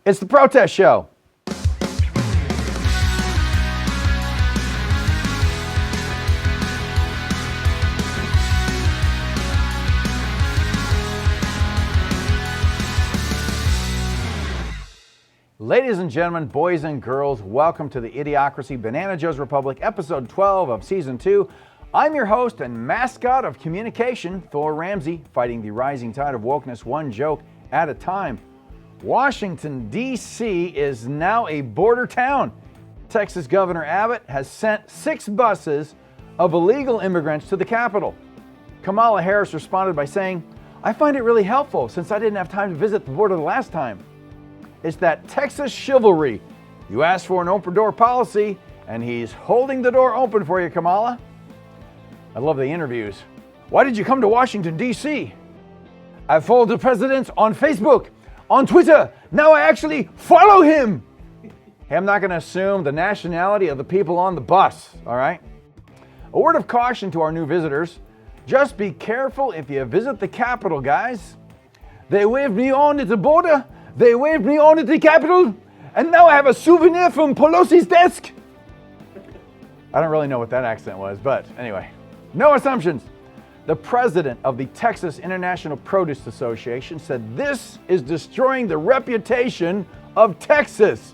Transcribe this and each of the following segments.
It's the protest show. Ladies and gentlemen, boys and girls, welcome to the Idiocracy Banana Joe's Republic, episode 12 of season 2. I'm your host and mascot of communication, Thor Ramsey, fighting the rising tide of wokeness one joke at a time. Washington, D.C. is now a border town. Texas Governor Abbott has sent 6 buses of illegal immigrants to the capital. Kamala Harris responded by saying, "I find it really helpful since I didn't have time to visit the border the last time." It's that Texas chivalry. You asked for an open door policy, and he's holding the door open for you, Kamala. I love the interviews. Why did you come to Washington, D.C.? I followed the president on Facebook, on Twitter. Now I actually follow him. Hey, I'm not going to assume the nationality of the people on the bus, all right? A word of caution to our new visitors. Just be careful if you visit the Capitol, guys. They waved me on at the border. They waved me on at the Capitol, and now I have a souvenir from Pelosi's desk. I don't really know what that accent was, but anyway, no assumptions. The president of the Texas International Produce Association said this is destroying the reputation of Texas.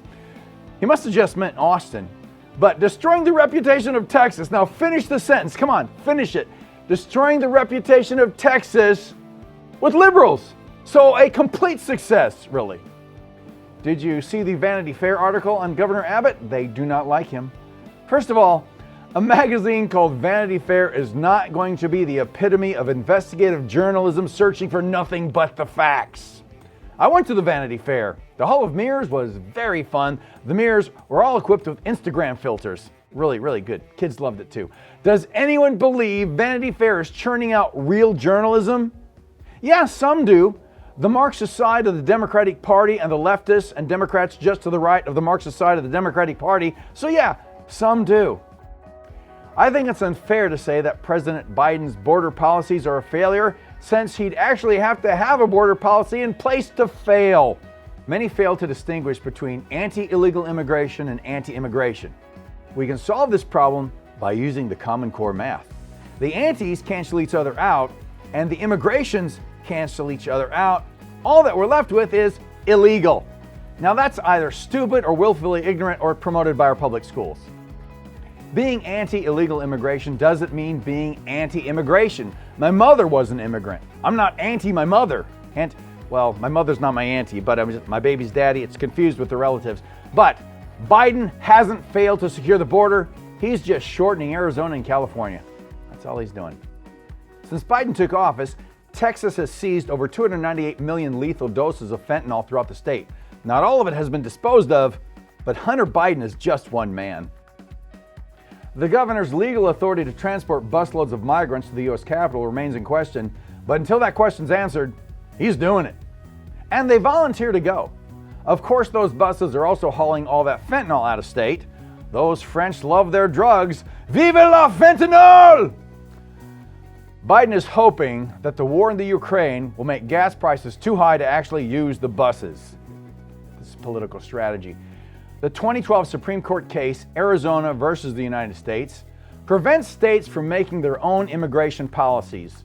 He must have just meant Austin, but destroying the reputation of Texas. Now finish the sentence. Come on, finish it. Destroying the reputation of Texas with liberals. So a complete success, really. Did you see the Vanity Fair article on Governor Abbott? They do not like him. First of all, a magazine called Vanity Fair is not going to be the epitome of investigative journalism searching for nothing but the facts. I went to the Vanity Fair. The Hall of Mirrors was very fun. The mirrors were all equipped with Instagram filters. Really, really good. Kids loved it too. Does anyone believe Vanity Fair is churning out real journalism? Yeah, some do. The Marxist side of the Democratic Party and the leftists and Democrats just to the right of the Marxist side of the Democratic Party. So yeah, some do. I think it's unfair to say that President Biden's border policies are a failure, since he'd actually have to have a border policy in place to fail. Many fail to distinguish between anti-illegal immigration and anti-immigration. We can solve this problem by using the Common Core math. The antis cancel each other out, and the immigrations cancel each other out. All that we're left with is illegal. Now that's either stupid or willfully ignorant or promoted by our public schools. Being anti-illegal immigration doesn't mean being anti-immigration. My mother was an immigrant. I'm not anti my mother. Well, my mother's not my auntie, but I'm my baby's daddy. It's confused with the relatives. But Biden hasn't failed to secure the border. He's just shortening Arizona and California. That's all he's doing. Since Biden took office, Texas has seized over 298 million lethal doses of fentanyl throughout the state. Not all of it has been disposed of, but Hunter Biden is just one man. The governor's legal authority to transport busloads of migrants to the U.S. Capitol remains in question, but until that question's answered, he's doing it. And they volunteer to go. Of course, those buses are also hauling all that fentanyl out of state. Those French love their drugs. Vive la fentanyl! Biden is hoping that the war in the Ukraine will make gas prices too high to actually use the buses. This is political strategy. The 2012 Supreme Court case, Arizona versus the United States, prevents states from making their own immigration policies.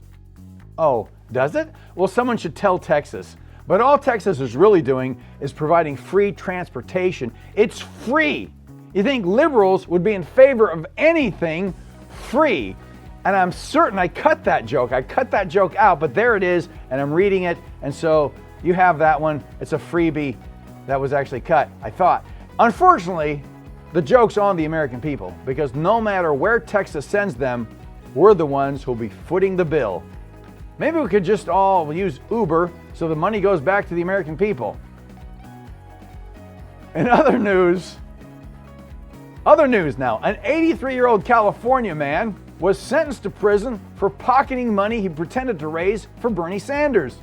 Oh, does it? Well, someone should tell Texas. But all Texas is really doing is providing free transportation. It's free. You think liberals would be in favor of anything free? And I'm certain I cut that joke. I cut that joke out, but there it is, and I'm reading it. And so you have that one. It's a freebie that was actually cut, I thought. Unfortunately, the joke's on the American people, because no matter where Texas sends them, we're the ones who'll be footing the bill. Maybe we could just all use Uber so the money goes back to the American people. In other news now, an 83-year-old California man was sentenced to prison for pocketing money he pretended to raise for Bernie Sanders.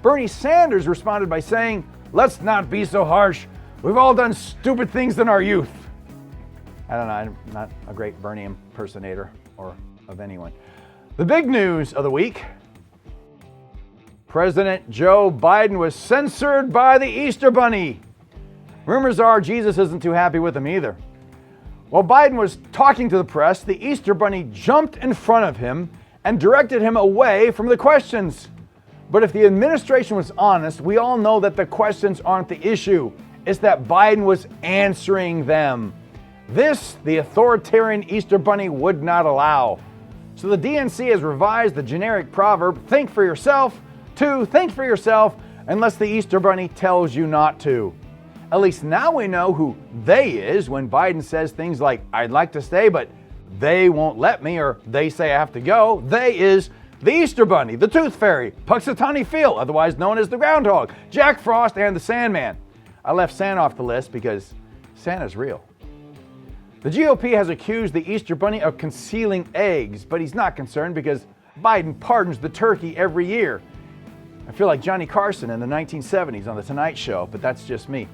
Bernie Sanders responded by saying, "Let's not be so harsh. We've all done stupid things in our youth." I don't know, I'm not a great Bernie impersonator or of anyone. The big news of the week: President Joe Biden was censored by the Easter Bunny. Rumors are Jesus isn't too happy with him either. While Biden was talking to the press, the Easter Bunny jumped in front of him and directed him away from the questions. But if the administration was honest, we all know that the questions aren't the issue. It's that Biden was answering them. This, the authoritarian Easter Bunny would not allow. So the DNC has revised the generic proverb, think for yourself, to think for yourself, unless the Easter Bunny tells you not to. At least now we know who they is when Biden says things like, I'd like to stay, but they won't let me, or they say I have to go. They is the Easter Bunny, the Tooth Fairy, Punxsutawney Phil, otherwise known as the Groundhog, Jack Frost, and the Sandman. I left Santa off the list because Santa's real. The GOP has accused the Easter Bunny of concealing eggs, but he's not concerned because Biden pardons the turkey every year. I feel like Johnny Carson in the 1970s on The Tonight Show, but that's just me.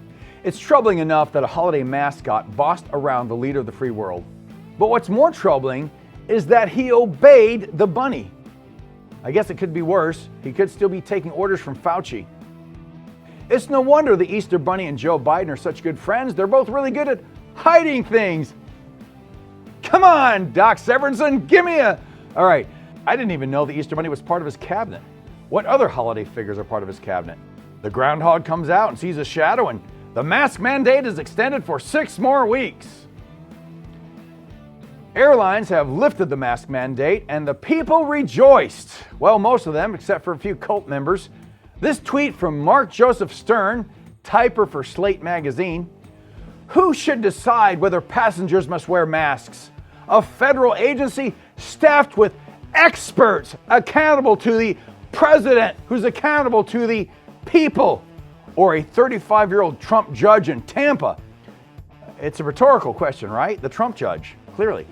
It's troubling enough that a holiday mascot bossed around the leader of the free world. But what's more troubling is that he obeyed the bunny. I guess it could be worse. He could still be taking orders from Fauci. It's no wonder the Easter Bunny and Joe Biden are such good friends. They're both really good at hiding things. Come on, Doc Severinsen, give me a... All right, I didn't even know the Easter Bunny was part of his cabinet. What other holiday figures are part of his cabinet? The Groundhog comes out and sees a shadow, and the mask mandate is extended for 6 more weeks. Airlines have lifted the mask mandate, and the people rejoiced. Well, most of them, except for a few cult members. This tweet from Mark Joseph Stern, typer for Slate magazine. Who should decide whether passengers must wear masks? A federal agency staffed with experts accountable to the president, who's accountable to the people, or a 35-year-old Trump judge in Tampa? It's a rhetorical question, right? The Trump judge, clearly.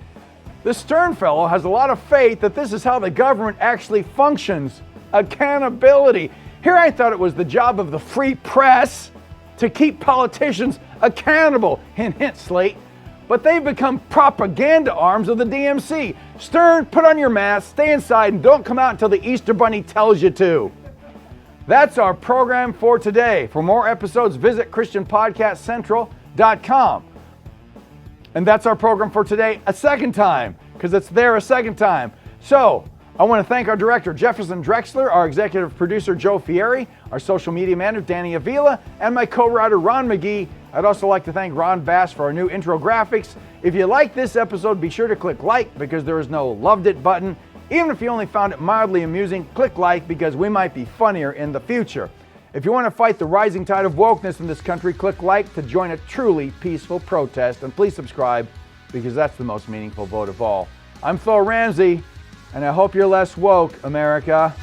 The Stern fellow has a lot of faith that this is how the government actually functions. Accountability. Here I thought it was the job of the free press to keep politicians accountable. Hint, hint, Slate. But they've become propaganda arms of the DMC. Stern, put on your mask, stay inside, and don't come out until the Easter Bunny tells you to. That's our program for today. For more episodes, visit ChristianPodcastCentral.com. And that's our program for today a second time, because it's there a second time. So, I want to thank our director, Jefferson Drexler, our executive producer, Joe Fieri, our social media manager, Danny Avila, and my co-writer, Ron McGee. I'd also like to thank Ron Bass for our new intro graphics. If you like this episode, be sure to click like, because there is no loved it button. Even if you only found it mildly amusing, click like, because we might be funnier in the future. If you want to fight the rising tide of wokeness in this country, click like to join a truly peaceful protest. And please subscribe, because that's the most meaningful vote of all. I'm Phil Ramsey, and I hope you're less woke, America.